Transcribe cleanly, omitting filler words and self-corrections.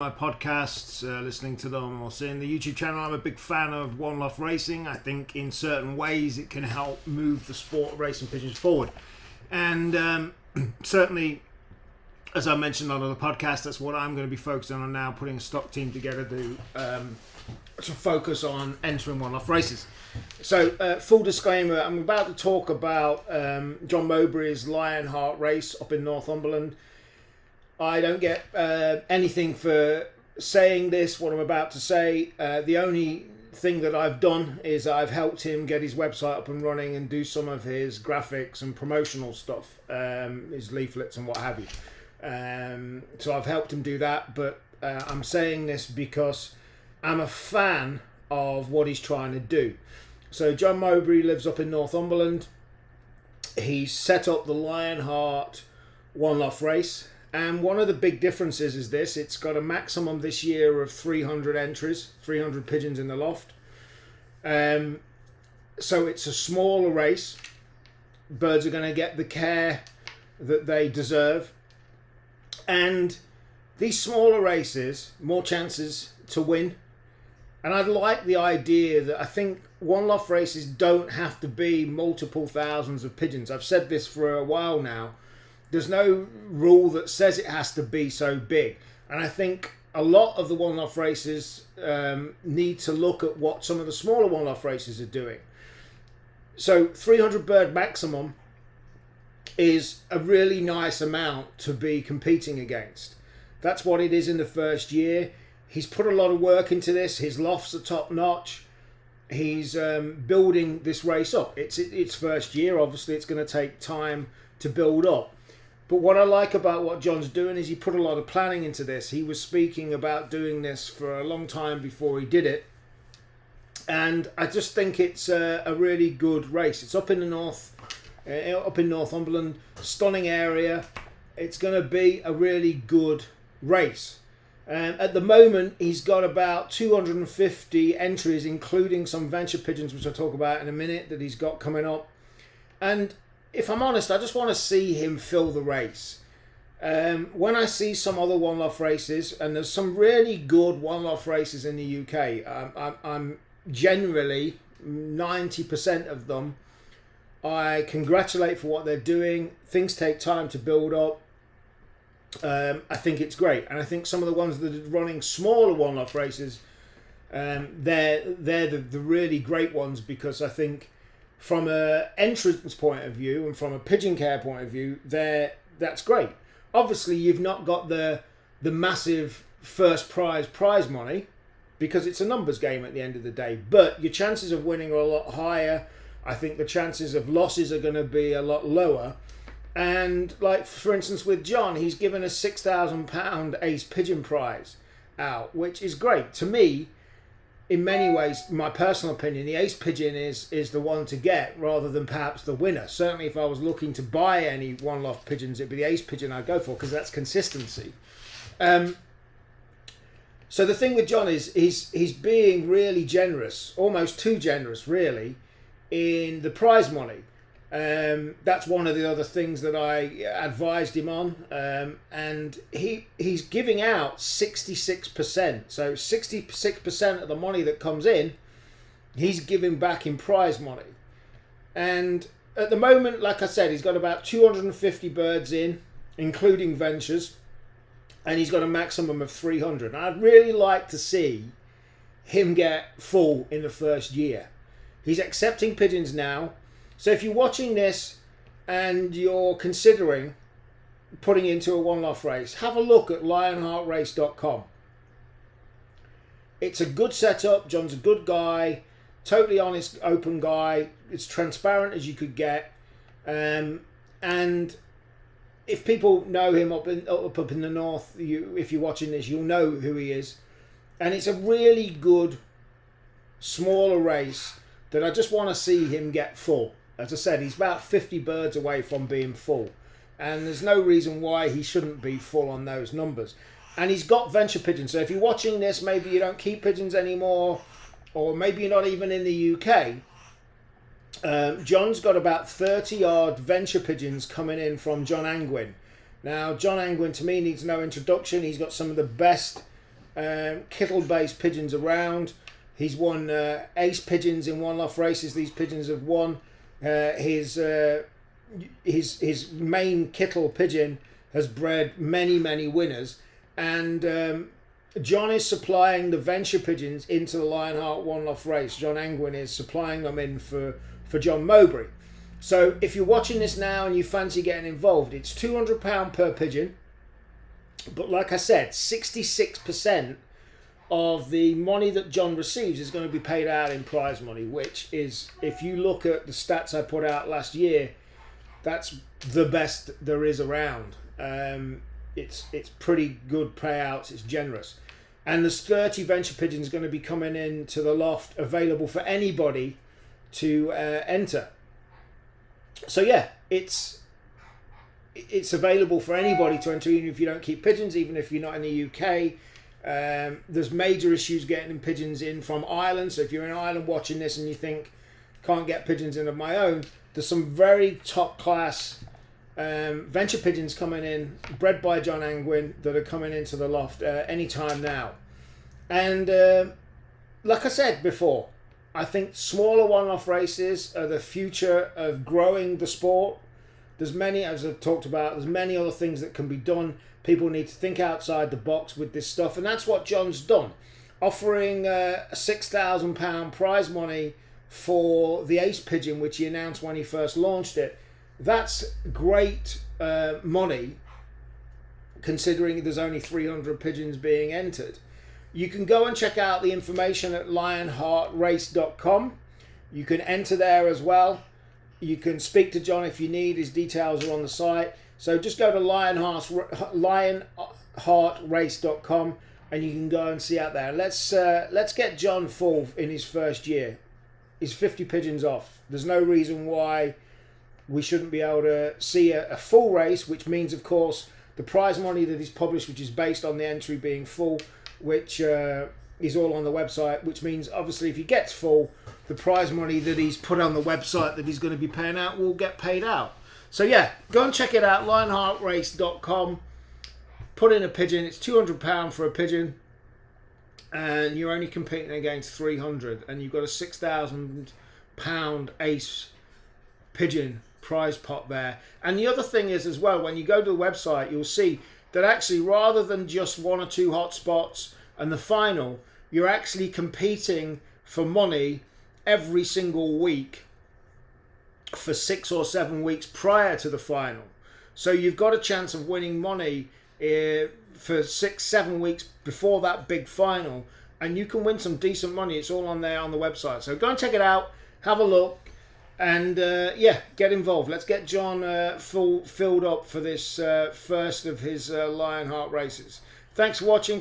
My podcasts, listening to them or seeing the YouTube channel. I'm a big fan of Loft Racing. I think in certain ways it can help move the sport of racing pigeons forward. And certainly, as I mentioned on the podcast, that's what I'm going to be focusing on now, putting a stock team together to focus on entering Loft races. So, full disclaimer, I'm about to talk about John Mowbray's Lionheart Race up in Northumberland. I don't get anything for saying this, what I'm about to say. The only thing that I've done is I've helped him get his website up and running and do some of his graphics and promotional stuff, his leaflets and what have you. So I've helped him do that, but I'm saying this because I'm a fan of what he's trying to do. So John Mowbray lives up in Northumberland. He's set up the Lionheart Loft Race. And one of the big differences is this: it's got a maximum this year of 300 entries, 300 pigeons in the loft. So it's a smaller race. Birds are going to get the care that they deserve. And these smaller races, more chances to win. And I like the idea that I think Loft races don't have to be multiple thousands of pigeons. I've said this for a while now. There's no rule that says it has to be so big. And I think a lot of the Loft races need to look at what some of the smaller Loft races are doing. So 300 bird maximum is a really nice amount to be competing against. That's what it is in the first year. He's put a lot of work into this. His lofts are top notch. He's building this race up. It's first year. Obviously, it's going to take time to build up. But what I like about what John's doing is he put a lot of planning into this. He was speaking about doing this for a long time before he did it. And I just think it's a really good race. It's up in the north, up in Northumberland, stunning area. It's going to be a really good race. At the moment, he's got about 250 entries, including some venture pigeons, which I'll talk about in a minute, that he's got coming up. And if I'm honest, I just want to see him fill the race. When I see some other Loft races, and there's some really good Loft races in the UK, I'm generally 90% of them, I congratulate for what they're doing. Things take time to build up. I think it's great, and I think some of the ones that are running smaller Loft races, they're the really great ones, because I think from an entrance point of view and from a pigeon care point of view, that's great. Obviously, you've not got the massive first prize money, because it's a numbers game at the end of the day. But your chances of winning are a lot higher. I think the chances of losses are going to be a lot lower. And like, for instance, with John, he's given a £6,000 ace pigeon prize out, which is great. To me, in many ways, my personal opinion, the ace pigeon is the one to get rather than perhaps the winner. Certainly if I was looking to buy any Loft pigeons, it'd be the ace pigeon I'd go for, because that's consistency. So the thing with John is he's being really generous, almost too generous really, in the prize money. That's one of the other things that I advised him on, and he's giving out 66%. So 66% of the money that comes in, he's giving back in prize money. And at the moment, like I said, he's got about 250 birds in, including ventures, and he's got a maximum of 300. And I'd really like to see him get full in the first year. He's accepting pigeons now. So if you're watching this and you're considering putting into a Loft race, have a look at lionheartrace.com. It's a good setup. John's a good guy, totally honest, open guy. It's transparent as you could get. And if people know him up in the north, if you're watching this, you'll know who he is. And it's a really good, smaller race that I just want to see him get full. As I said, he's about 50 birds away from being full. And there's no reason why he shouldn't be full on those numbers. And he's got venture pigeons. So if you're watching this, maybe you don't keep pigeons anymore, or maybe you're not even in the UK. John's got about 30 odd venture pigeons coming in from John Angwin. Now, John Angwin, to me, needs no introduction. He's got some of the best kittle-based pigeons around. He's won ace pigeons in one Loft races. These pigeons have won. His main kittle pigeon has bred many winners, and John is supplying the venture pigeons into the Lionheart One Loft race. John Angwin is supplying them in for John Mowbray. So if you're watching this now and you fancy getting involved, it's £200 per pigeon. But like I said, 66% of the money that John receives is going to be paid out in prize money, which is, if you look at the stats I put out last year, that's the best there is around. It's pretty good payouts. It's generous. And there's 30 venture pigeons going to be coming into the Loft, available for anybody to enter. So yeah, it's available for anybody to enter, even if you don't keep pigeons, even if you're not in the UK. There's major issues getting pigeons in from Ireland. So if you're in Ireland watching this and you think, can't get pigeons in of my own, there's some very top class venture pigeons coming in, bred by John Angwin, that are coming into the Loft anytime now. And like I said before, I think smaller one-off races are the future of growing the sport. There's many, as I've talked about, there's many other things that can be done. People need to think outside the box with this stuff, and that's what John's done. Offering a £6,000 prize money for the ace pigeon, which he announced when he first launched it. That's great money, considering there's only 300 pigeons being entered. You can go and check out the information at lionheartrace.com. You can enter there as well. You can speak to John if you need. His details are on the site. So just go to lionheartrace.com and you can go and see out there. Let's get John full in his first year. He's 50 pigeons off. There's no reason why we shouldn't be able to see a full race, which means, of course, the prize money that he's published, which is based on the entry being full, which is all on the website, which means, obviously, if he gets full, the prize money that he's put on the website that he's going to be paying out will get paid out. So, yeah, go and check it out, lionheartrace.com. Put in a pigeon. It's £200 for a pigeon, and you're only competing against 300, and you've got a £6,000 ace pigeon prize pot there. And the other thing is as well, when you go to the website, you'll see that actually, rather than just one or two hot spots and the final, you're actually competing for money every single week for 6 or 7 weeks prior to the final. So you've got a chance of winning money for 6-7 weeks before that big final, and you can win some decent money. It's all on there on the website. So go and check it out, have a look, and yeah, get involved. Let's get John filled up for this first of his Lionheart races. Thanks for watching.